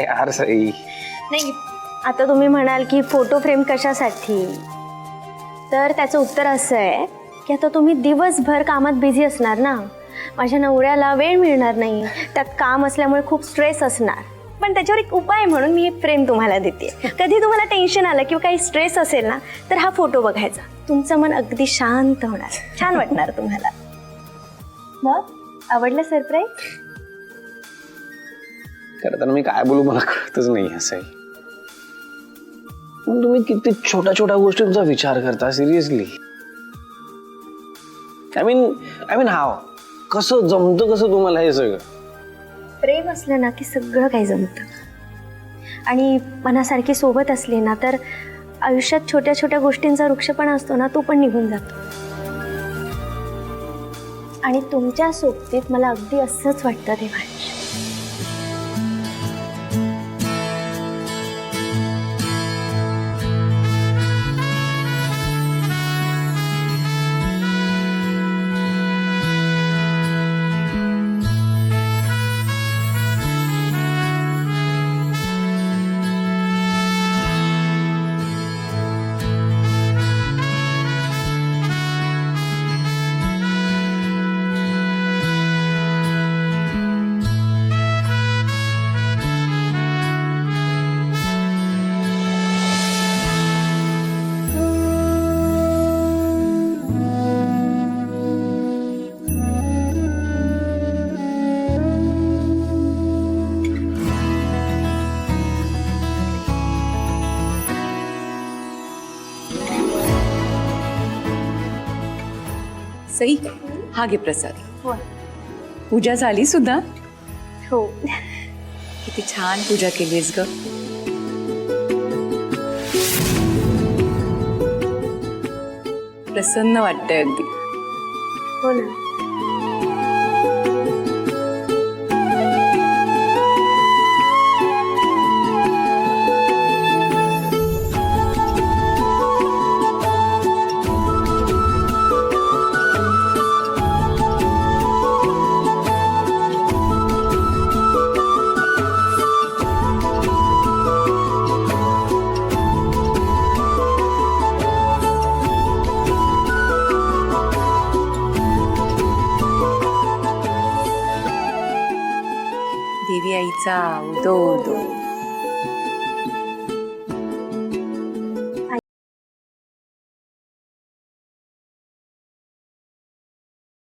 यार सई. नाही, आता तुम्ही म्हणाल की फोटो फ्रेम कशासाठी, तर त्याचं उत्तर असं आहे की आता तुम्ही दिवसभर कामात बिझी असणार ना, माझ्या नवऱ्याला वेळ मिळणार नाही, त्यात काम असल्यामुळे खूप स्ट्रेस असणार, पण त्याच्यावर एक उपाय म्हणून मी एक फ्रेम तुम्हाला देते. कधी तुम्हाला टेन्शन आलं किंवा काही स्ट्रेस असेल ना, तर हा फोटो बघायचा, तुमचं मन अगदी शांत होणार, छान वाटणार तुम्हाला. मग आवडलं सरप्राईज? खरं तर मी काय बोलू मला कळतच नाही असं. पण तुम्ही किती छोट्या छोट्या गोष्टींचा विचार करता सिरियसली. आय मीन हाव कसं जमतं कसं तुम्हाला हे सगळं? प्रेम असलं ना की सगळं काही जमतं, आणि मनासारखी सोबत असली ना तर आयुष्यात छोट्या छोट्या गोष्टींचा वृक्षपणा असतो ना, तो पण निघून जातो. आणि तुमच्या सोबतीत मला अगदी असंच वाटतं देवांश. सई, हा घे प्रसाद. हो पूजा झाली सुद्धा. हो. किती छान पूजा केलीस ग. प्रसन्न वाटतंय अगदी. हो ना. देवी आईचा उदो उदो.